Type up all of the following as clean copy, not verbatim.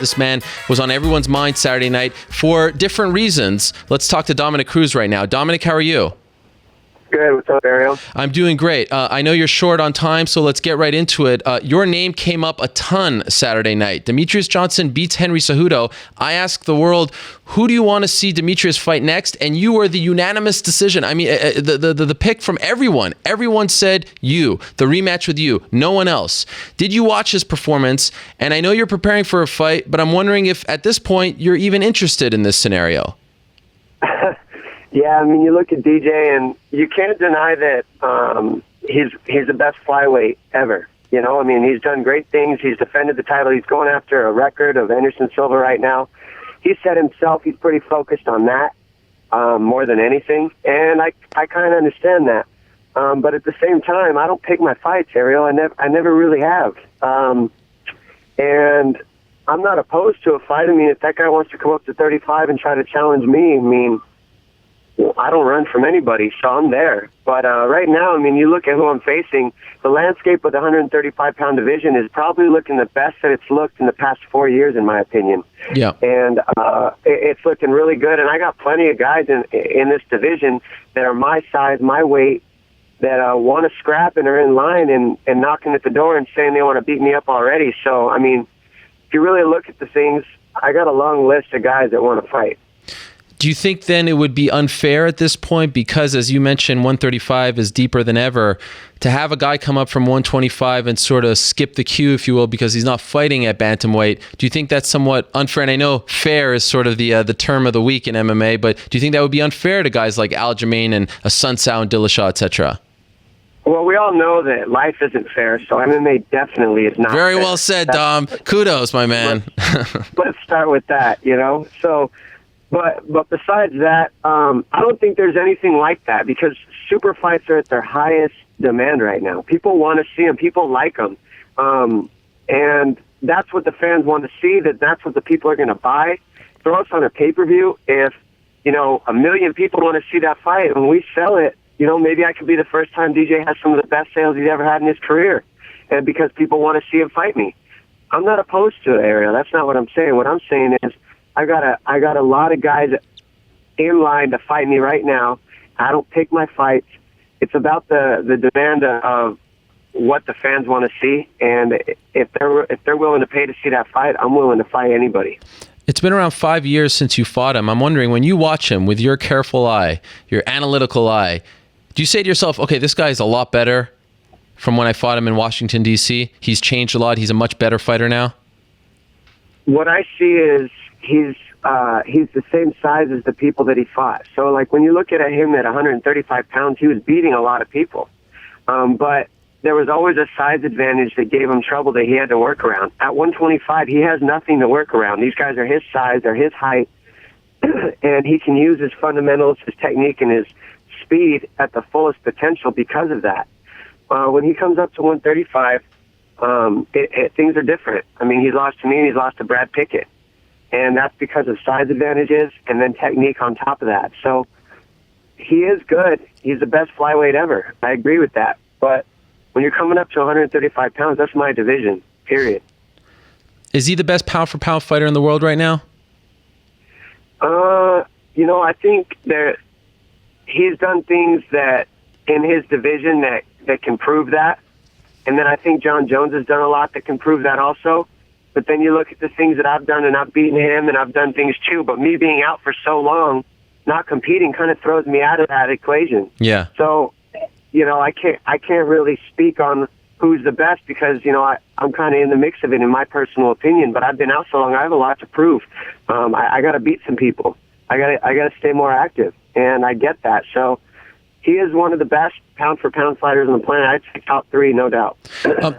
This man was on everyone's mind Saturday night for different reasons. Let's talk to Dominick Cruz right now. Dominick, how are you? Good. What's up, Ariel? I'm doing great. I know you're short on time, so let's get right into it. Your name came up a ton Saturday night. Demetrious Johnson beats Henry Cejudo. I asked the world, who do you want to see Demetrious fight next? And you were the unanimous decision. I mean, the pick from everyone. Everyone said you, the rematch with you, no one else. Did you watch his performance? And I know you're preparing for a fight, but I'm wondering if at this point you're even interested in this scenario. Yeah, I mean, you look at DJ, and you can't deny that he's the best flyweight ever. You know, I mean, he's done great things. He's defended the title. He's going after a record of Anderson Silva right now. He said himself he's pretty focused on that more than anything, and I kind of understand that. But at the same time, I don't pick my fights, Ariel. I never really have. And I'm not opposed to a fight. I mean, if that guy wants to come up to 35 and try to challenge me, I mean, I don't run from anybody, so I'm there. But right now, I mean, you look at who I'm facing, the landscape of the 135-pound division is probably looking the best that it's looked in the past 4 years, in my opinion. Yeah. And it's looking really good. And I got plenty of guys in this division that are my size, my weight, that want to scrap and are in line and knocking at the door and saying they want to beat me up already. So, I mean, if you really look at the things, I got a long list of guys that want to fight. Do you think then it would be unfair at this point because, as you mentioned, 135 is deeper than ever, to have a guy come up from 125 and sort of skip the queue, if you will, because he's not fighting at bantamweight? Do you think that's somewhat unfair? And I know fair is sort of the term of the week in MMA, but do you think that would be unfair to guys like Aljamain and Sunsao and Dillashaw, etc.? Well, we all know that life isn't fair, so MMA definitely is not Very fair. well said, Dom. Kudos, my man. Let's start with that, you know? So... But besides that, I don't think there's anything like that because super fights are at their highest demand right now. People want to see them. People like them. And that's what the fans want to see, that's what the people are going to buy. Throw us on a pay-per-view. If, you know, 1 million people want to see that fight, when we sell it, you know, maybe I could be the first time DJ has some of the best sales he's ever had in his career. And because people want to see him fight me. I'm not opposed to it, Ariel. That's not what I'm saying. What I'm saying is, I got a lot of guys in line to fight me right now. I don't pick my fights. It's about the demand of what the fans want to see, and if they're willing to pay to see that fight, I'm willing to fight anybody. It's been around 5 years since you fought him. I'm wondering, when you watch him with your careful eye, your analytical eye, do you say to yourself, okay, this guy is a lot better from when I fought him in Washington, D.C.? He's changed a lot. He's a much better fighter now? What I see is he's the same size as the people that he fought. So, like, when you look at him at 135 pounds, he was beating a lot of people. But there was always a size advantage that gave him trouble that he had to work around. At 125, he has nothing to work around. These guys are his size, they're his height, and he can use his fundamentals, his technique, and his speed at the fullest potential because of that. When he comes up to 135, things are different. I mean, he's lost to me and he's lost to Brad Pickett. And that's because of size advantages and then technique on top of that. So he is good. He's the best flyweight ever. I agree with that. But when you're coming up to 135 pounds, that's my division, period. Is he the best pound-for-pound fighter in the world right now? You know, I think that he's done things that in his division that can prove that. And then I think John Jones has done a lot that can prove that also. But then you look at the things that I've done, and I've beaten him, and I've done things too. But me being out for so long, not competing, kind of throws me out of that equation. Yeah. So, you know, I can't really speak on who's the best because, you know, I'm kind of in the mix of it in my personal opinion. But I've been out so long, I have a lot to prove. I got to beat some people. I got to stay more active, and I get that. So he is one of the best pound-for-pound fighters on the planet. I'd say top 3, no doubt.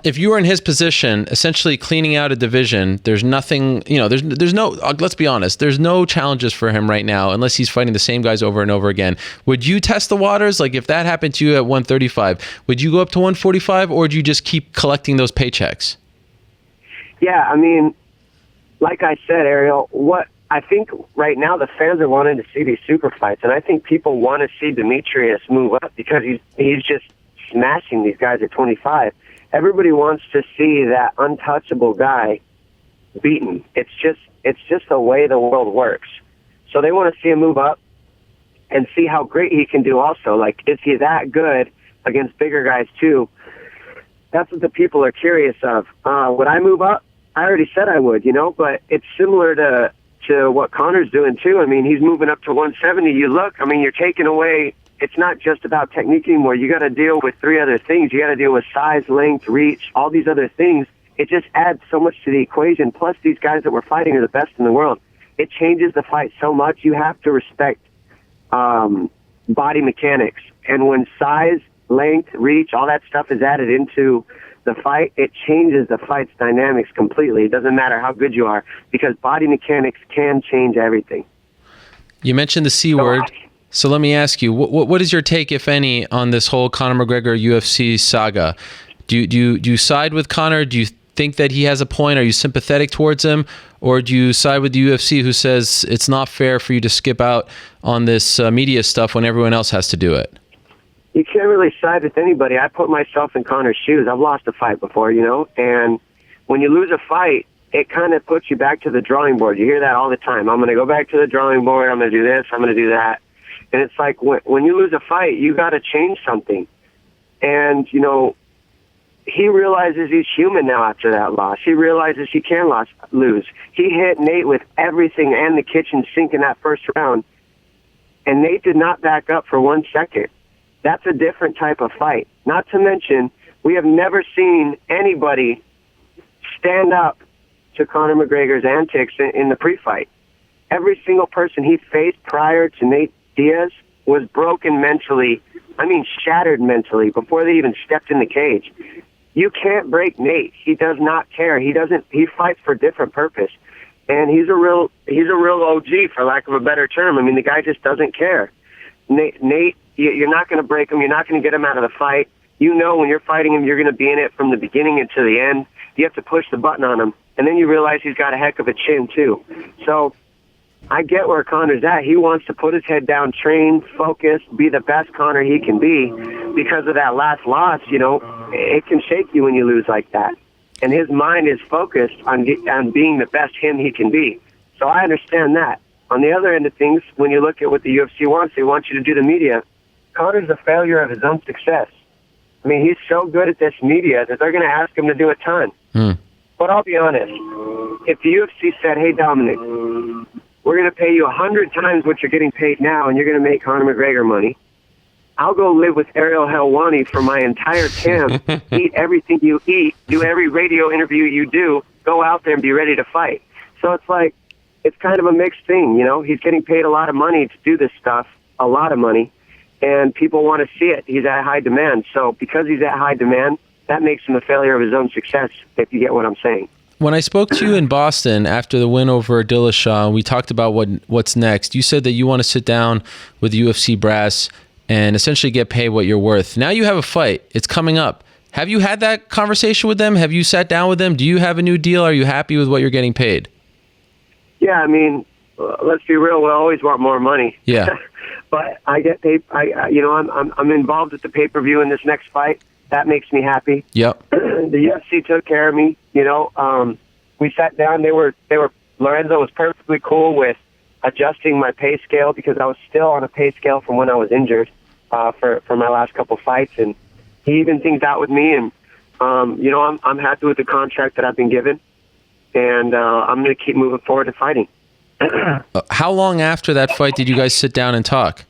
If you were in his position, essentially cleaning out a division, there's nothing, you know, there's no, let's be honest, there's no challenges for him right now unless he's fighting the same guys over and over again. Would you test the waters? Like, if that happened to you at 135, would you go up to 145, or would you just keep collecting those paychecks? Yeah, I mean, like I said, Ariel, what I think right now the fans are wanting to see these super fights, and I think people want to see Demetrious move up because he's just smashing these guys at 25. Everybody wants to see that untouchable guy beaten. It's just the way the world works. So they want to see him move up and see how great he can do also. Like, is he that good against bigger guys too? That's what the people are curious of. Would I move up? I already said I would, but it's similar to what Conor's doing too. I mean, he's moving up to 170. You look, I mean, you're taking away, it's not just about technique anymore. You got to deal with 3 other things. You got to deal with size, length, reach, all these other things. It just adds so much to the equation. Plus, these guys that we're fighting are the best in the world. It changes the fight so much. You have to respect body mechanics. And when size, length, reach, all that stuff is added into the fight, it changes the fight's dynamics completely. It doesn't matter how good you are, because body mechanics can change everything. You mentioned the C word. So let me ask you, what is your take, if any, on this whole Conor McGregor UFC saga? Do you side with Conor? Do you think that he has a point? Are you sympathetic towards him? Or do you side with the UFC, who says it's not fair for you to skip out on this media stuff when everyone else has to do it? You can't really side with anybody. I put myself in Conor's shoes. I've lost a fight before, and when you lose a fight, it kind of puts you back to the drawing board. You hear that all the time. I'm going to go back to the drawing board. I'm going to do this. I'm going to do that. And it's like when you lose a fight, you got to change something. And, he realizes he's human now after that loss. He realizes he can lose. He hit Nate with everything and the kitchen sink in that first round, and Nate did not back up for 1 second. That's a different type of fight. Not to mention, we have never seen anybody stand up to Conor McGregor's antics in the pre-fight. Every single person he faced prior to Nate Diaz was broken mentally, shattered mentally, before they even stepped in the cage. You can't break Nate. He does not care. He fights for a different purpose. And he's a real OG, for lack of a better term. The guy just doesn't care. Nate, you're not going to break him. You're not going to get him out of the fight. When you're fighting him, you're going to be in it from the beginning until the end. You have to push the button on him. And then you realize he's got a heck of a chin, too. So I get where Conor's at. He wants to put his head down, train, focus, be the best Conor he can be. Because of that last loss, it can shake you when you lose like that. And his mind is focused on being the best him he can be. So I understand that. On the other end of things, when you look at what the UFC wants, they want you to do the media. Conor's a failure of his own success. He's so good at this media that they're going to ask him to do a ton. But I'll be honest. If the UFC said, hey, Dominick, we're going to pay you 100 times what you're getting paid now, and you're going to make Conor McGregor money, I'll go live with Ariel Helwani for my entire camp, eat everything you eat, do every radio interview you do, go out there and be ready to fight. So it's like, it's kind of a mixed thing, He's getting paid a lot of money to do this stuff, a lot of money, and people want to see it. He's at high demand. So because he's at high demand, that makes him a failure of his own success, if you get what I'm saying. When I spoke to you in Boston after the win over Dillashaw, we talked about what's next. You said that you want to sit down with the UFC brass and essentially get paid what you're worth. Now you have a fight. It's coming up. Have you had that conversation with them? Have you sat down with them? Do you have a new deal? Are you happy with what you're getting paid? Yeah, let's be real. We always want more money. Yeah. But I get paid. I'm involved with the pay-per-view in this next fight. That makes me happy. Yep. The UFC took care of me. We sat down. Lorenzo was perfectly cool with adjusting my pay scale, because I was still on a pay scale from when I was injured for my last couple fights, and he evened things out with me. And I'm happy with the contract that I've been given. And I'm going to keep moving forward to fighting. How long after that fight did you guys sit down and talk?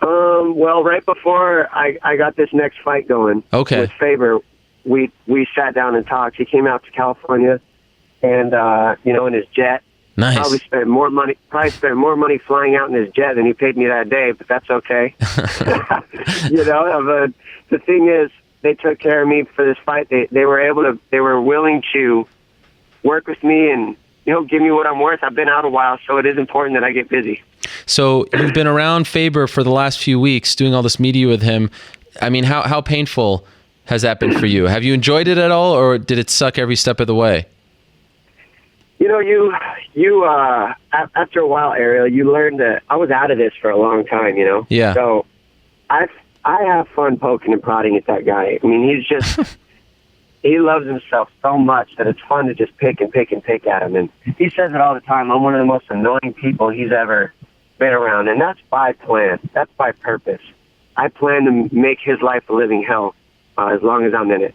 Well, right before I got this next fight going with Faber, we sat down and talked. He came out to California, and in his jet. Nice. Probably spent more money flying out in his jet than he paid me that day, but that's okay. The thing is, they took care of me for this fight. They were willing to work with me and, give me what I'm worth. I've been out a while, so it is important that I get busy. So you've been around Faber for the last few weeks, doing all this media with him. How painful has that been for you? Have you enjoyed it at all, or did it suck every step of the way? After a while, Ariel, you learn that I was out of this for a long time, Yeah. So I have fun poking and prodding at that guy. He's just he loves himself so much that it's fun to just pick and pick and pick at him. And he says it all the time. I'm one of the most annoying people he's ever been around, and that's by plan. That's by purpose. I plan to make his life a living hell as long as I'm in it.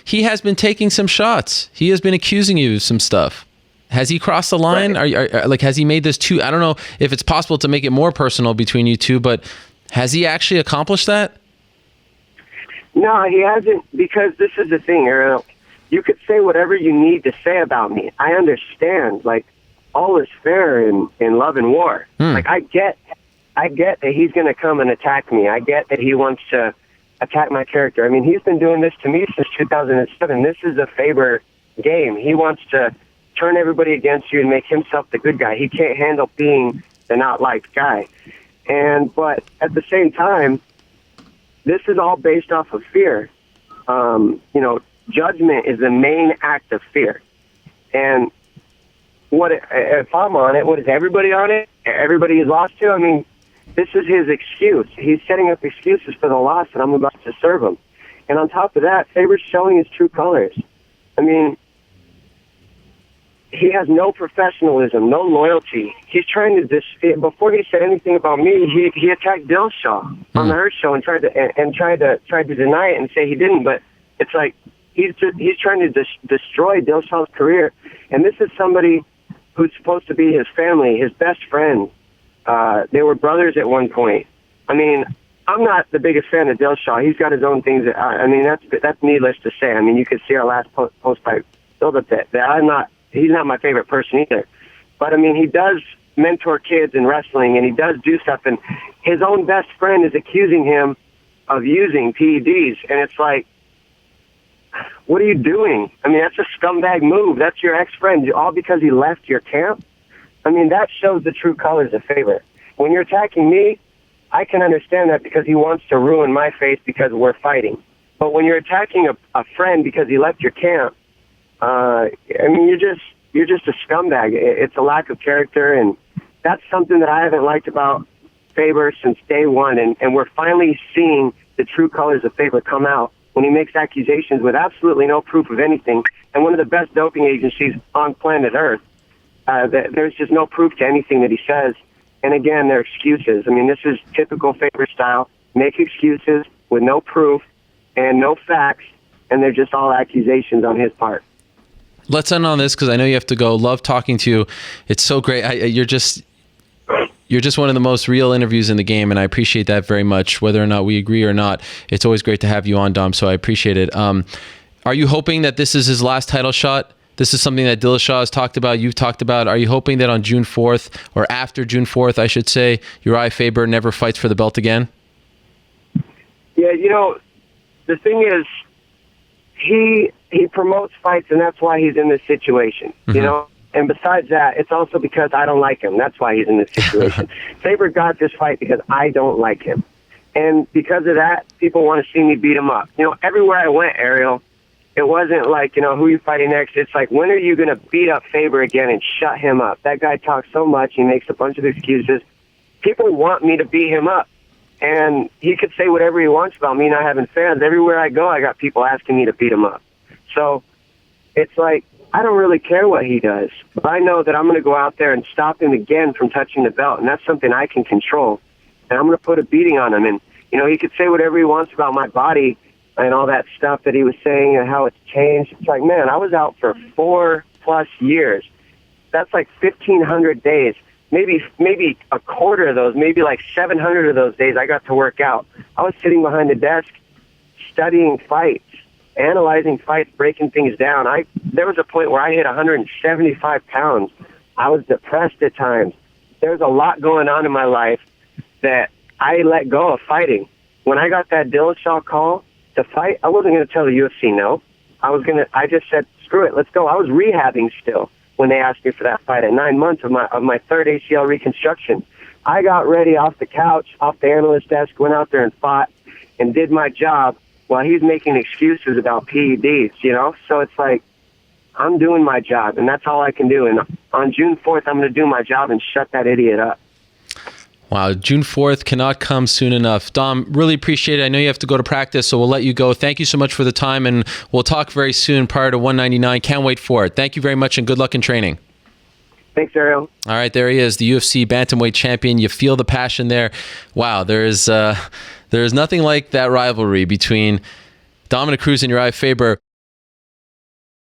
He has been taking some shots. He has been accusing you of some stuff. Has he crossed the line? Right. Has he made this too? I don't know if it's possible to make it more personal between you two, but has he actually accomplished that? No, he hasn't, because this is the thing, Ariel. You could say whatever you need to say about me. I understand, like, all is fair in love and war. Like, I get that he's going to come and attack me. I get that he wants to attack my character. I mean, he's been doing this to me since 2007. This is a Faber game. He wants to turn everybody against you and make himself the good guy. He can't handle being the not liked guy. But at the same time, this is all based off of fear. Judgment is the main act of fear. And if I'm on it, what is everybody on it? Everybody is lost to? I mean, this is his excuse. He's setting up excuses for the loss that I'm about to serve him. And on top of that, Faber's showing his true colors. I mean, he has no professionalism, no loyalty. He's trying to before he said anything about me, he attacked Dillashaw on the Hurt Show and tried to deny it and say he didn't. But it's like he's trying to destroy Dillashaw's career. And this is somebody who's supposed to be his family, his best friend. They were brothers at one point. I mean, I'm not the biggest fan of Dillashaw. He's got his own things. That's needless to say. I mean, you could see our last post-fight build-up that he's not my favorite person either. But, I mean, he does mentor kids in wrestling, and he does do stuff. And his own best friend is accusing him of using PEDs. And it's like, what are you doing? I mean, that's a scumbag move. That's your ex-friend, all because he left your camp. I mean, that shows the true colors of Faber. When you're attacking me, I can understand that because he wants to ruin my face because we're fighting. But when you're attacking a friend because he left your camp, I mean, you're just a scumbag. It's a lack of character, and that's something that I haven't liked about Faber since day one. And we're finally seeing the true colors of Faber come out when he makes accusations with absolutely no proof of anything. And one of the best doping agencies on planet Earth, there's just no proof to anything that he says. And again, they're excuses. I mean, this is typical Faber style. Make excuses with no proof and no facts, and they're just all accusations on his part. Let's end on this because I know you have to go. Love talking to you. It's so great. You're just one of the most real interviews in the game, and I appreciate that very much. Whether or not we agree or not, it's always great to have you on, Dom, so I appreciate it. Are you hoping that this is his last title shot? This is something that Dillashaw has talked about, you've talked about. Are you hoping that on June 4th, or after June 4th, I should say, Uriah Faber never fights for the belt again? Yeah, the thing is, he promotes fights, and that's why he's in this situation, And besides that, it's also because I don't like him. That's why he's in this situation. Faber got this fight because I don't like him. And because of that, people want to see me beat him up. Everywhere I went, Ariel, it wasn't like, who are you fighting next? It's like, when are you going to beat up Faber again and shut him up? That guy talks so much. He makes a bunch of excuses. People want me to beat him up. And he could say whatever he wants about me not having fans. Everywhere I go, I got people asking me to beat him up. So it's like, I don't really care what he does. But I know that I'm going to go out there and stop him again from touching the belt. And that's something I can control. And I'm going to put a beating on him. And, he could say whatever he wants about my body and all that stuff that he was saying and how it's changed. It's like, man, I was out for 4+ years. That's like 1,500 days. Maybe a quarter of those, maybe like 700 of those days I got to work out. I was sitting behind the desk studying fights, analyzing fights, breaking things down. There was a point where I hit 175 pounds. I was depressed at times. There's a lot going on in my life that I let go of fighting. When I got that Dillashaw call to fight, I wasn't going to tell the UFC no. I just said, screw it, let's go. I was rehabbing still when they asked me for that fight at 9 months of my third ACL reconstruction. I got ready off the couch, off the analyst desk, went out there and fought and did my job while he's making excuses about PEDs, So it's like, I'm doing my job, and that's all I can do. And on June 4th, I'm going to do my job and shut that idiot up. Wow, June 4th cannot come soon enough. Dom, really appreciate it. I know you have to go to practice, so we'll let you go. Thank you so much for the time, and we'll talk very soon prior to 199. Can't wait for it. Thank you very much, and good luck in training. Thanks, Ariel. All right, there he is, the UFC bantamweight champion. You feel the passion there. Wow, there's nothing like that rivalry between Dominick Cruz and Uriah Faber.